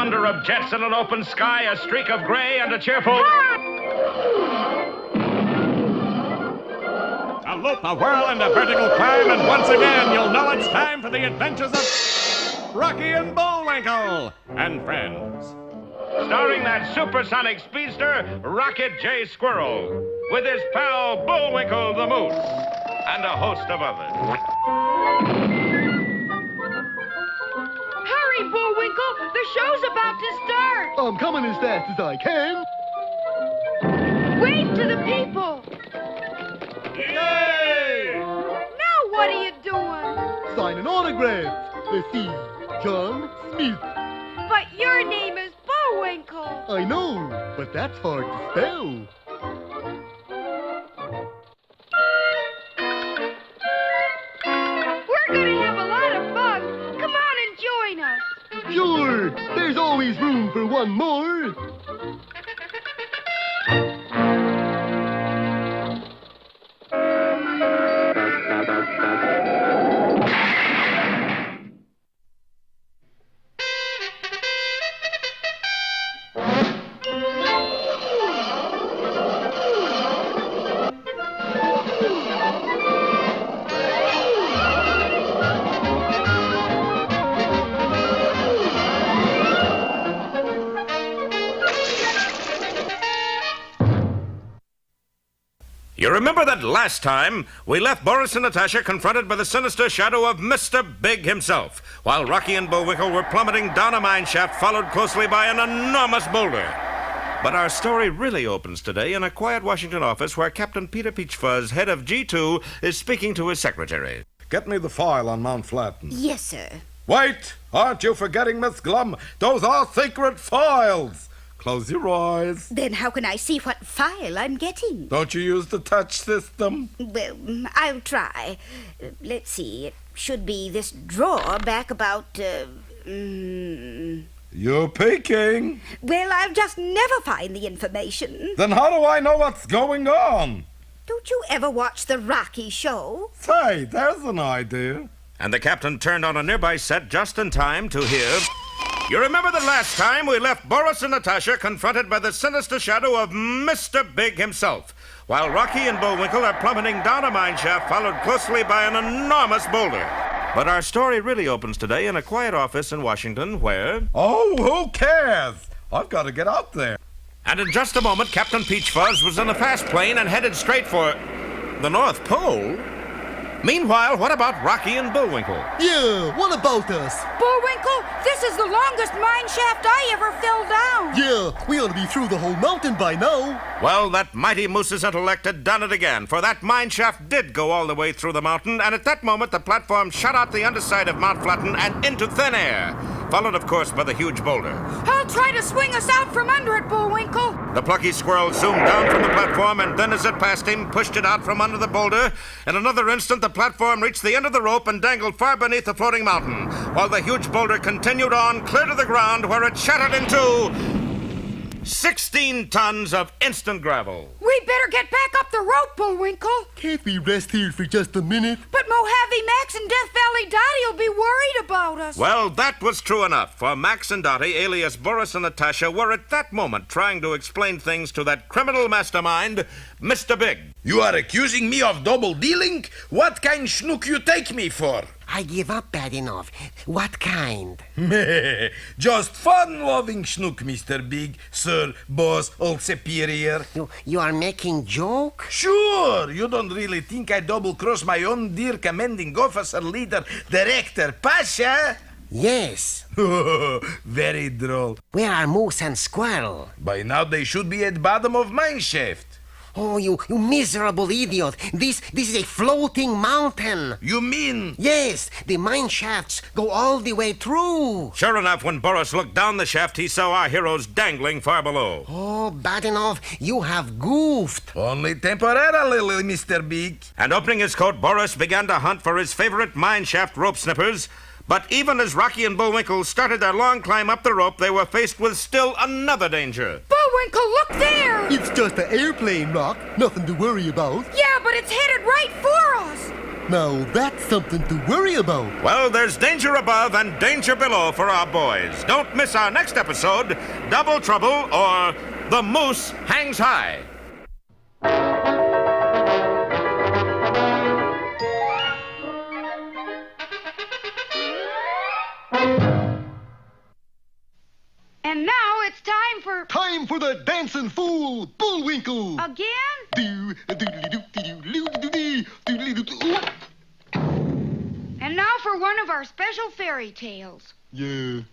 thunder of jets in an open sky, a streak of gray, and a cheerful... A loop, a whirl, and a vertical climb, and once again you'll know it's time for the adventures of Rocky and Bullwinkle and friends. Starring that supersonic speedster, Rocket J. Squirrel, with his pal Bullwinkle the Moose, and a host of others. Hurry, Bullwinkle! The show's about to start! I'm coming as fast as I can. Wave to the people! Yay! Now what are you doing? Signing autographs. Let's see. John Smith. But your name is Bullwinkle! I know, but that's hard to spell. We're gonna have a lot of fun! Come on and join us! Sure, there's always room for one more. You remember that last time we left Boris and Natasha confronted by the sinister shadow of Mr. Big himself, while Rocky and Bullwinkle were plummeting down a mine shaft followed closely by an enormous boulder. But our story really opens today in a quiet Washington office where Captain Peter Peachfuzz, head of G2, is speaking to his secretary. Get me the file on Mount Flatten. Yes, sir. Wait! Aren't you forgetting, Miss Glum? Those are secret files! Close your eyes. Then how can I see what file I'm getting? Don't you use the touch system? Well, I'll try. Let's see. It should be this drawer back about, You're peeking. Well, I'll just never find the information. Then how do I know what's going on? Don't you ever watch the Rocky show? Say, there's an idea. And the captain turned on a nearby set just in time to hear... You remember the last time we left Boris and Natasha confronted by the sinister shadow of Mr. Big himself, while Rocky and Bullwinkle are plummeting down a mine shaft followed closely by an enormous boulder. But our story really opens today in a quiet office in Washington where... Oh, who cares? I've got to get out there. And in just a moment, Captain Peachfuzz was in a fast plane and headed straight for... the North Pole? Meanwhile, what about Rocky and Bullwinkle? Yeah, what about us? Bullwinkle, this is the longest mine shaft I ever fell down! Yeah, we ought to be through the whole mountain by now. Well, that mighty moose's intellect had done it again, for that mine shaft did go all the way through the mountain, and at that moment the platform shot out the underside of Mount Flatten and into thin air, followed, of course, by the huge boulder. I'll try to swing us out from under it, Bullwinkle! The plucky squirrel zoomed down from the platform, and then as it passed him, pushed it out from under the boulder. In another instant, the platform reached the end of the rope and dangled far beneath the floating mountain, while the huge boulder continued on clear to the ground, where it shattered into 16 tons of instant gravel. We better get back up the rope, Bullwinkle! Can't we rest here for just a minute? But Mojave Max and Death Valley Dottie will be worried about us. Well, that was true enough, for Max and Dottie, alias Boris and Natasha, were at that moment trying to explain things to that criminal mastermind, Mr. Big. You are accusing me of double dealing? What kind schnook you take me for? I give up bad enough. What kind? Just fun-loving schnook, Mr. Big, sir, boss, old superior. You are making joke? Sure, you don't really think I double-cross my own dear commanding officer, leader, director, Pasha? Yes. Very droll. Where are Moose and Squirrel? By now they should be at bottom of mine shaft. Oh, you miserable idiot. This is a floating mountain. You mean? Yes, the mine shafts go all the way through. Sure enough, when Boris looked down the shaft, he saw our heroes dangling far below. Oh, bad enough. You have goofed. Only temporarily, Mr. Big. And opening his coat, Boris began to hunt for his favorite mine shaft rope snippers. But even as Rocky and Bullwinkle started their long climb up the rope, they were faced with still another danger. Bullwinkle, look there! It's just an airplane, Rock. Nothing to worry about. Yeah, but it's headed right for us. Now that's something to worry about. Well, there's danger above and danger below for our boys. Don't miss our next episode, Double Trouble or The Moose Hangs High. And now it's time for... Time for the dancing fool, Bullwinkle. Again? And now for one of our special fairy tales. Yeah.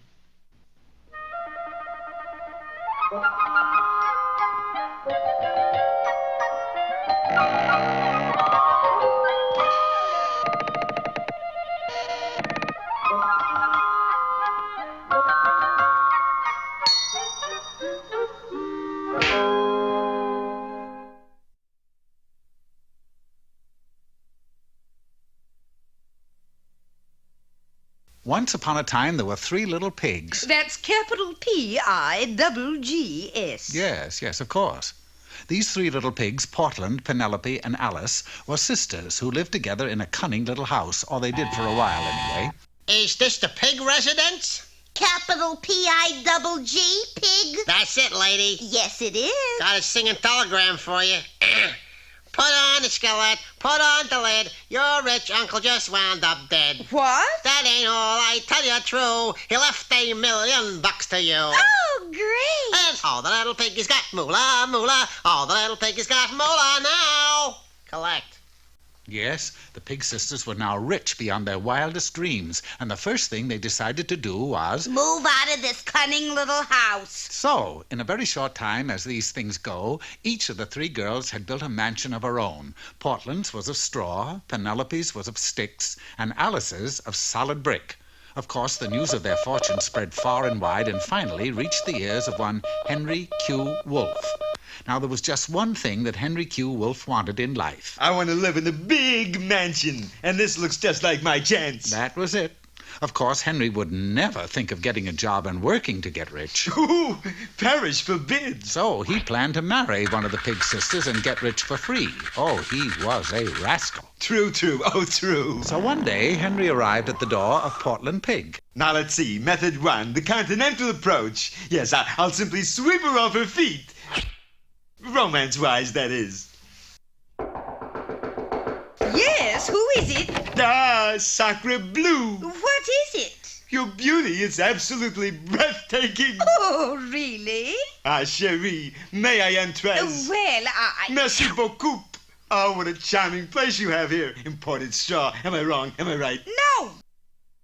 Once upon a time, there were 3 little pigs. That's capital P-I-double-G-S. Yes, of course. These 3 little pigs, Portland, Penelope, and Alice, were sisters who lived together in a cunning little house, or they did for a while anyway. Is this the pig residence? Capital P-I-double-G, pig? That's it, lady. Yes, it is. Got a singing telegram for you. Put on the skillet, put on the lid. Your rich uncle just wound up dead. What? That ain't all, I tell you true. He left $1 million to you. Oh, great. And all the little piggies got moolah, moolah. All the little piggies got moolah now. Collect. Yes, the pig sisters were now rich beyond their wildest dreams, and the first thing they decided to do was... Move out of this cunning little house. So, in a very short time, as these things go, each of the 3 girls had built a mansion of her own. Portland's was of straw, Penelope's was of sticks, and Alice's of solid brick. Of course, the news of their fortune spread far and wide and finally reached the ears of one Henry Q. Wolfe. Now, there was just one thing that Henry Q. Wolfe wanted in life. I want to live in a big mansion, and this looks just like my chance. That was it. Of course, Henry would never think of getting a job and working to get rich. Ooh, perish forbid. So he planned to marry one of the pig sisters and get rich for free. Oh, he was a rascal. True, oh true. So one day, Henry arrived at the door of Portland Pig. Now let's see, method 1, the continental approach. Yes, I'll simply sweep her off her feet. Romance-wise, that is. Yes, who is it? Ah, sacre bleu. What is it? Your beauty is absolutely breathtaking. Oh, really? Ah, chérie, may I entrance? Well, Merci beaucoup. Oh, what a charming place you have here. Imported straw. Am I wrong? Am I right? No!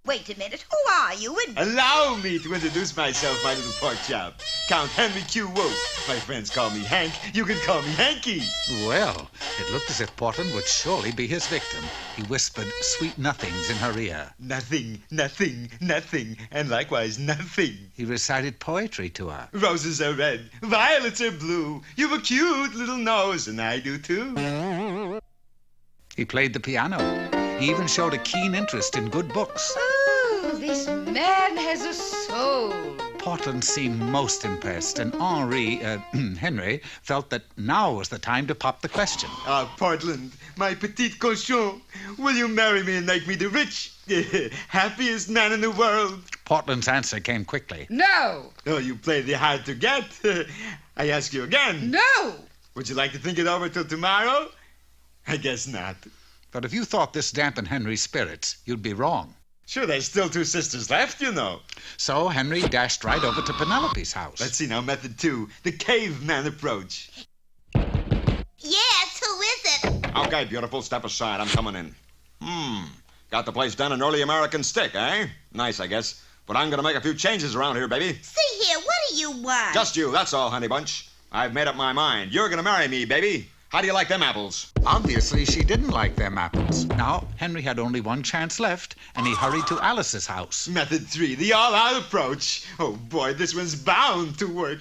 Wait a minute. Who are you? Allow me to introduce myself, my little pork chop. Count Henry Q. Wolfe. My friends call me Hank. You can call me Hanky. Well, it looked as if Portland would surely be his victim. He whispered sweet nothings in her ear. Nothing, nothing, nothing, and likewise nothing. He recited poetry to her. Roses are red, violets are blue. You've a cute little nose, and I do too. He played the piano. He even showed a keen interest in good books. Oh, this man has a soul. Portland seemed most impressed, and Henry, felt that now was the time to pop the question. Ah, Portland, my petite cochon, will you marry me and make me the rich, happiest man in the world? Portland's answer came quickly. No. Oh, you play the hard to get. I ask you again. No. Would you like to think it over till tomorrow? I guess not. But if you thought this dampened Henry's spirits, you'd be wrong. Sure, there's still 2 sisters left, you know. So Henry dashed right over to Penelope's house. Let's see now, method 2, the caveman approach. Yes, who is it? Okay, beautiful, step aside. I'm coming in. Got the place done in early American stick, eh? Nice, I guess. But I'm gonna make a few changes around here, baby. See here, what do you want? Just you, that's all, honey bunch. I've made up my mind. You're gonna marry me, baby. How do you like them apples? Obviously, she didn't like them apples. Now, Henry had only one chance left, and he hurried to Alice's house. Method 3, the all-out approach. Oh, boy, this one's bound to work.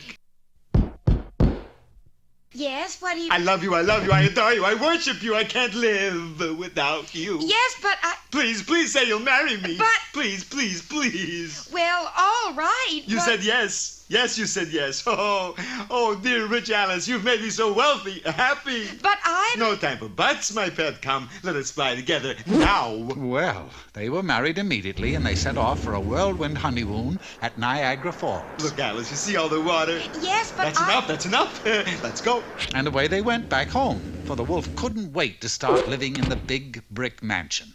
Yes, what do you... I love you, I adore you, I worship you, I can't live without you. Yes, but Please, please say you'll marry me. But- Please, please, please. Well, all right. You said yes. Yes, you said yes. Oh, dear rich Alice, you've made me so wealthy, happy. But I'm... No time for buts, my pet. Come, let us fly together now. Well, they were married immediately, and they set off for a whirlwind honeymoon at Niagara Falls. Look, Alice, you see all the water? Yes, but That's enough. Let's go. And away they went back home, for the wolf couldn't wait to start living in the big brick mansion.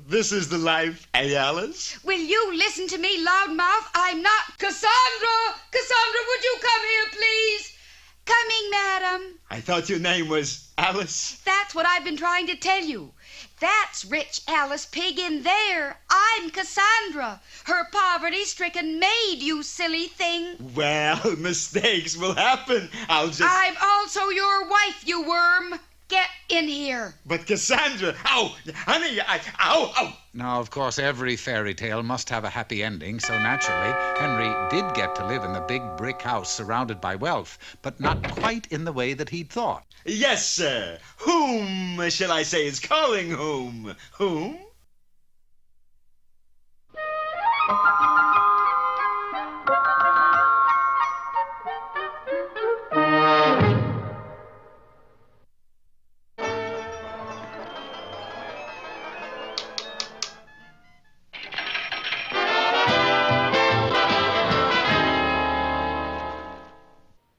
This is the life, eh, Alice? Will you listen to me, loudmouth? I'm not Cassandra! Cassandra, would you come here, please? Coming, madam. I thought your name was Alice. That's what I've been trying to tell you. That's rich Alice Pig in there. I'm Cassandra, her poverty-stricken maid, you silly thing. Well, mistakes will happen. I'm also your wife, you worm. Get in here. But Cassandra, ow, honey, ow. Now, of course, every fairy tale must have a happy ending, so naturally, Henry did get to live in the big brick house surrounded by wealth, but not quite in the way that he'd thought. Yes, sir. Whom shall I say is calling whom? Whom?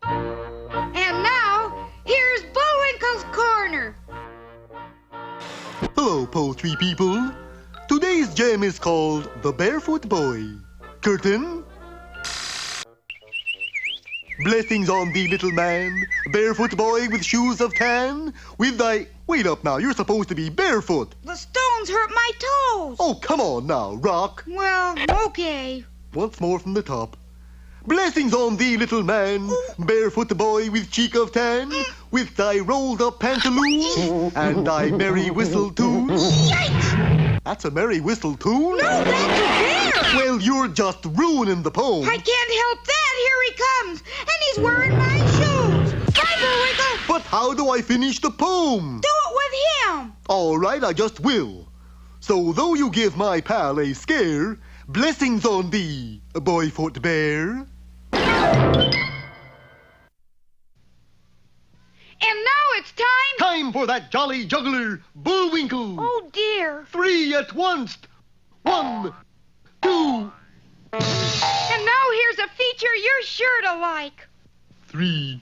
And now, here's Bullwinkle's Corner. Hello, poultry people. Today's gem is called The Barefoot Boy. Curtain. Blessings on thee, little man, barefoot boy with shoes of tan. With thy... Wait up now, you're supposed to be barefoot. The stones hurt my toes. Oh, come on now, rock. Well, okay. Once more from the top. Blessings on thee, little man, barefoot boy with cheek of tan, with thy rolled up pantaloons and thy merry whistle tune. Yikes! That's a merry whistle tune? No, that's a bear! Well, you're just ruining the poem. I can't help that. Here he comes. And he's wearing my shoes. Bye, Bullwinkle. But how do I finish the poem? Do it with him. All right, I just will. So though you give my pal a scare, blessings on thee, boyfoot bear. And now it's time... Time for that jolly juggler, Bullwinkle. Oh, dear. 3 at once. 1, 2, And now here's a feature you're sure to like. 3.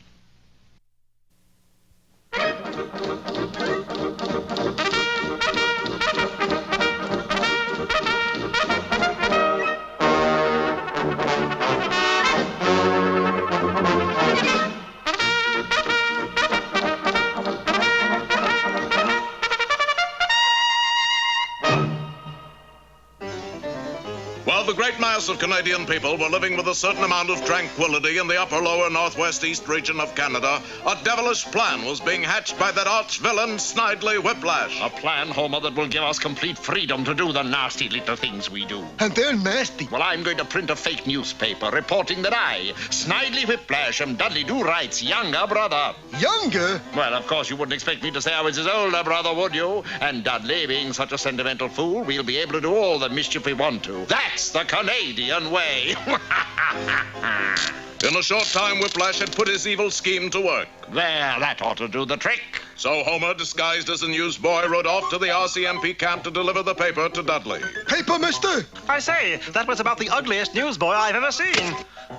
While the great mass of Canadian people were living with a certain amount of tranquility in the upper lower northwest-east region of Canada, a devilish plan was being hatched by that arch-villain Snidely Whiplash. A plan, Homer, that will give us complete freedom to do the nasty little things we do. And they're nasty. Well, I'm going to print a fake newspaper reporting that I, Snidely Whiplash, am Dudley Do-Right's younger brother. Younger? Well, of course, you wouldn't expect me to say I was his older brother, would you? And Dudley, being such a sentimental fool, we'll be able to do all the mischief we want to. That's the Canadian way. In a short time, Whiplash had put his evil scheme to work. There, that ought to do the trick. So Homer, disguised as a newsboy, rode off to the RCMP camp to deliver the paper to Dudley. Paper, mister? I say, that was about the ugliest newsboy I've ever seen.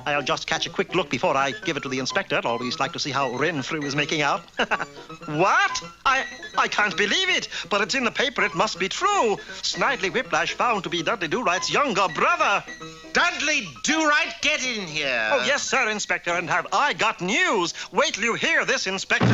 I'll just catch a quick look before I give it to the inspector. Always like to see how Renfrew is making out. What? I can't believe it, but it's in the paper. It must be true. Snidely Whiplash found to be Dudley Do-Right's younger brother. Dudley Do-Right, get in here. Oh, yes, sir, Inspector, and have I got news. Wait till you hear this, Inspector.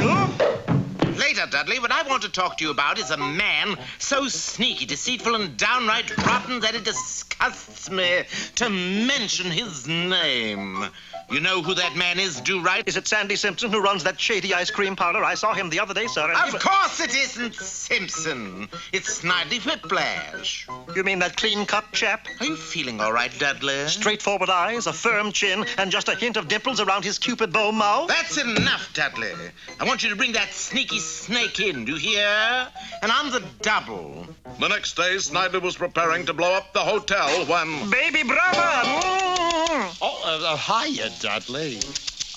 Later, Dudley, what I want to talk to you about is a man so sneaky, deceitful, and downright rotten that it disgusts me to mention his name. You know who that man is, Do-Right? Is it Sandy Simpson who runs that shady ice cream parlor? I saw him the other day, sir. Of course it isn't Simpson. It's Snidely Whiplash. You mean that clean-cut chap? Are you feeling all right, Dudley? Straightforward eyes, a firm chin, and just a hint of dimples around his cupid bow mouth? That's enough, Dudley. I want you to bring that sneaky snake in, do you hear? And on the double. The next day, Snidely was preparing to blow up the hotel when... Baby brother! Oh, hiya, Dudley.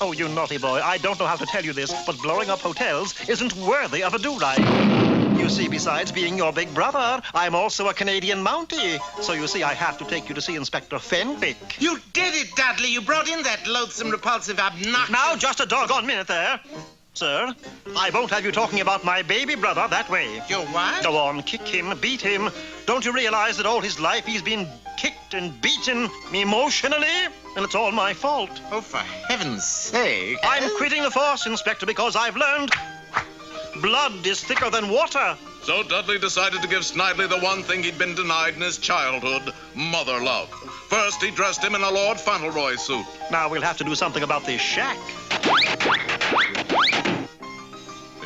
Oh, you naughty boy. I don't know how to tell you this, but blowing up hotels isn't worthy of a do-right. You see, besides being your big brother, I'm also a Canadian Mountie. So you see, I have to take you to see Inspector Fenwick. You did it, Dudley. You brought in that loathsome, repulsive, obnoxious... Now, just a doggone minute there. Sir, I won't have you talking about my baby brother that way. Your what? Go on, kick him, beat him. Don't you realize that all his life he's been kicked and beaten emotionally? And it's all my fault. Oh, for heaven's sake. I'm quitting the force, Inspector, because I've learned blood is thicker than water. So Dudley decided to give Snidely the one thing he'd been denied in his childhood, mother love. First, he dressed him in a Lord Fauntleroy suit. Now we'll have to do something about this shack.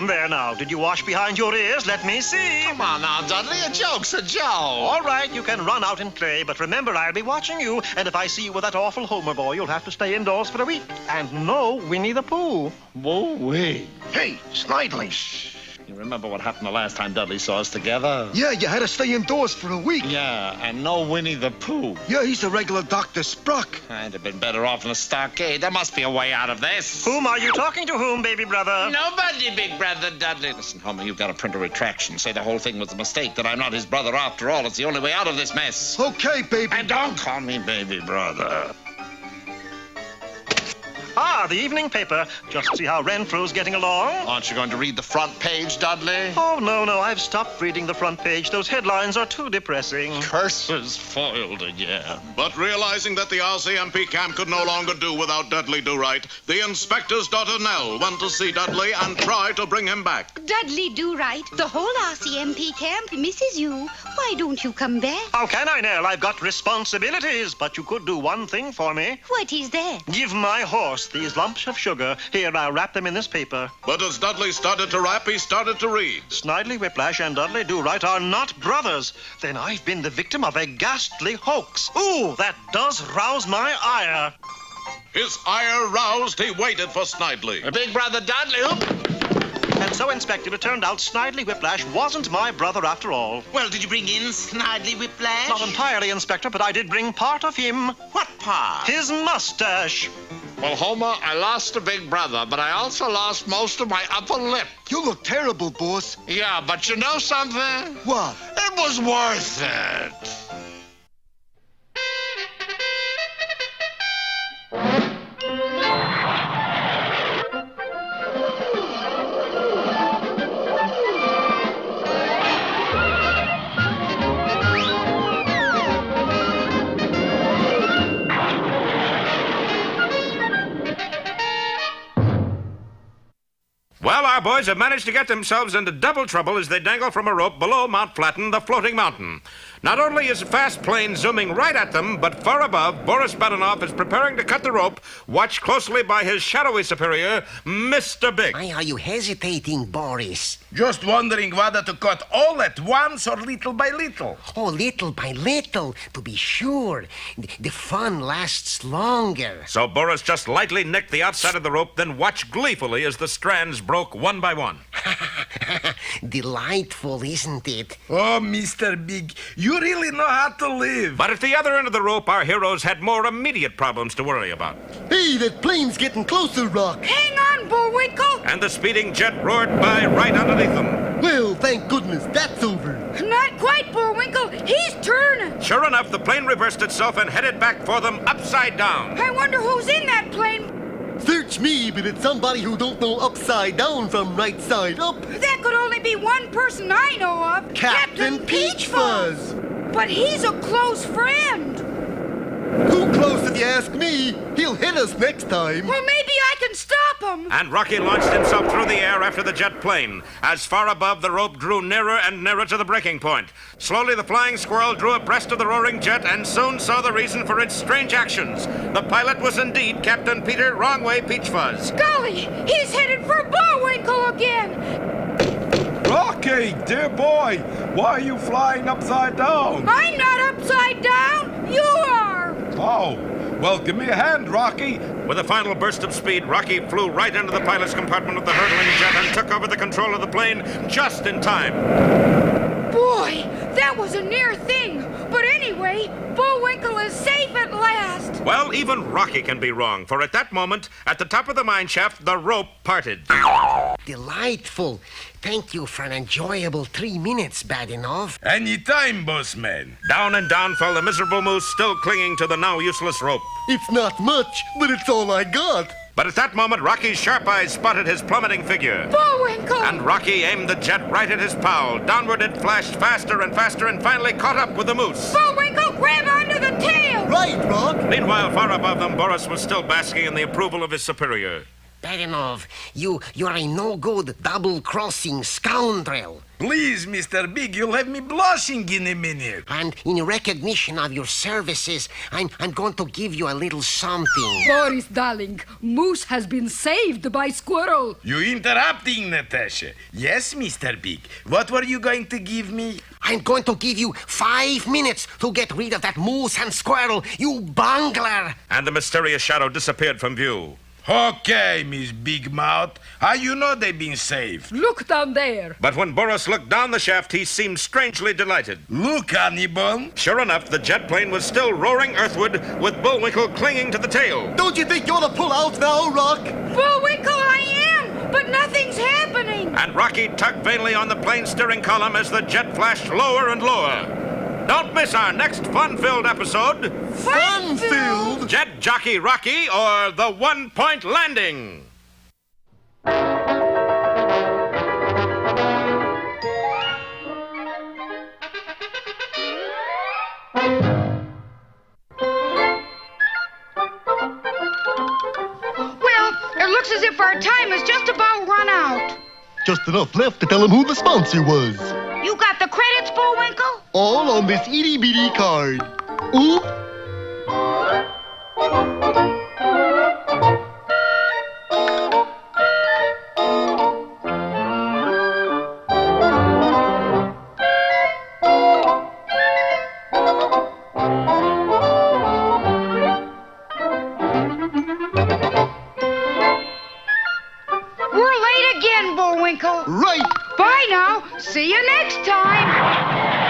There now, did you wash behind your ears? Let me see. Come on now, Dudley, a joke's a joke. All right, you can run out and play, but remember, I'll be watching you, and if I see you with that awful Homer boy, you'll have to stay indoors for a week. And no Winnie the Pooh. Whoa, wait. Hey, Snidely. You remember what happened the last time Dudley saw us together? Yeah, you had to stay indoors for a week. Yeah, and no Winnie the Pooh. Yeah, he's a regular Dr. Sprock. I'd have been better off in a stockade. There must be a way out of this. Whom are you talking to whom, baby brother? Nobody, big brother Dudley. Listen, Homer, you've got to print a retraction. Say the whole thing was a mistake, that I'm not his brother after all. It's the only way out of this mess. Okay, baby. And don't call me baby brother. Ah, the evening paper. Just see how Renfrew's getting along. Aren't you going to read the front page, Dudley? Oh, no, I've stopped reading the front page. Those headlines are too depressing. Curses foiled again. But realizing that the RCMP camp could no longer do without Dudley Do-Right, the inspector's daughter Nell went to see Dudley and try to bring him back. Dudley Do-Right, the whole RCMP camp misses you. Why don't you come back? How can I, Nell? I've got responsibilities, but you could do one thing for me. What is that? Give my horse these lumps of sugar. Here, I'll wrap them in this paper. But as Dudley started to rap, he started to read. Snidely Whiplash and Dudley Do-Right are not brothers. Then I've been the victim of a ghastly hoax. Ooh, that does rouse my ire. His ire roused, he waited for Snidely. Big brother Dudley. And so, Inspector, it turned out Snidely Whiplash wasn't my brother after all. Well, did you bring in Snidely Whiplash? Not entirely, Inspector, but I did bring part of him. What part? His mustache. Well, Homer, I lost a big brother, but I also lost most of my upper lip. You look terrible, boss. Yeah, but you know something? What? It was worth it. Well, our boys have managed to get themselves into double trouble as they dangle from a rope below Mount Flatten, the floating mountain. Not only is a fast plane zooming right at them, but far above, Boris Badenoff is preparing to cut the rope, watched closely by his shadowy superior, Mr. Big. Why are you hesitating, Boris? Just wondering whether to cut all at once or little by little. Oh, little by little, to be sure. The fun lasts longer. So Boris just lightly nicked the outside of the rope, then watched gleefully as the strands broke one by one. Delightful, isn't it? Oh, Mr. Big, you really know how to live. But at the other end of the rope, our heroes had more immediate problems to worry about. Hey, that plane's getting closer, Rock. Hang on, Bullwinkle! And the speeding jet roared by right underneath them. Well, thank goodness that's over. Not quite, Bullwinkle. He's turning. Sure enough, the plane reversed itself and headed back for them upside down. I wonder who's in that plane. Search me, but it's somebody who don't know upside down from right side up. That could only be one person I know of. Captain Peach Fuzz. But he's a close friend. Too close if you ask me. He'll hit us next time. Well, maybe I can stop him! And Rocky launched himself through the air after the jet plane. As far above, the rope drew nearer and nearer to the breaking point. Slowly, the flying squirrel drew abreast of the roaring jet and soon saw the reason for its strange actions. The pilot was indeed Captain Peter Wrongway Peachfuzz. Golly, he's headed for Bullwinkle again! Rocky, dear boy, why are you flying upside down? I'm not upside down! You are! Oh, well, give me a hand, Rocky. With a final burst of speed, Rocky flew right into the pilot's compartment of the hurtling jet and took over the control of the plane just in time. Boy, that was a near thing. But anyway, Bullwinkle is safe at last. Well, even Rocky can be wrong, for at that moment, at the top of the mine shaft, the rope parted. Delightful. Thank you for an enjoyable 3 minutes, Badinov. Any time, boss man. Down and down fell the miserable moose, still clinging to the now useless rope. It's not much, but it's all I got. But at that moment, Rocky's sharp eyes spotted his plummeting figure. Bullwinkle! And Rocky aimed the jet right at his pal. Downward it flashed faster and faster and finally caught up with the moose. Bullwinkle, grab onto the tail! Right, Rock. Meanwhile, far above them, Boris was still basking in the approval of his superior. Badinov, you're a no-good, double-crossing scoundrel. Please, Mr. Big, you'll have me blushing in a minute. And in recognition of your services, I'm going to give you a little something. Boris, darling, Moose has been saved by Squirrel. You interrupting, Natasha. Yes, Mr. Big. What were you going to give me? I'm going to give you 5 minutes to get rid of that moose and squirrel, you bungler! And the mysterious shadow disappeared from view. Okay, Miss Big Mouth. How you know they been saved? Look down there. But when Boris looked down the shaft, he seemed strangely delighted. Look, Hannibal. Sure enough, the jet plane was still roaring earthward, with Bullwinkle clinging to the tail. Don't you think you ought to pull out now, Rock? Bullwinkle, I am, but nothing's happening. And Rocky tugged vainly on the plane steering column as the jet flashed lower and lower. Don't miss our next fun-filled episode. Fun-filled? Jet Jockey Rocky or the One-Point Landing. Well, it looks as if our time has just about run out. Just enough left to tell him who the sponsor was. You got the credits, Bullwinkle? All on this itty-bitty card. Oop. We're late again, Bullwinkle. Right. Bye now. See you next time.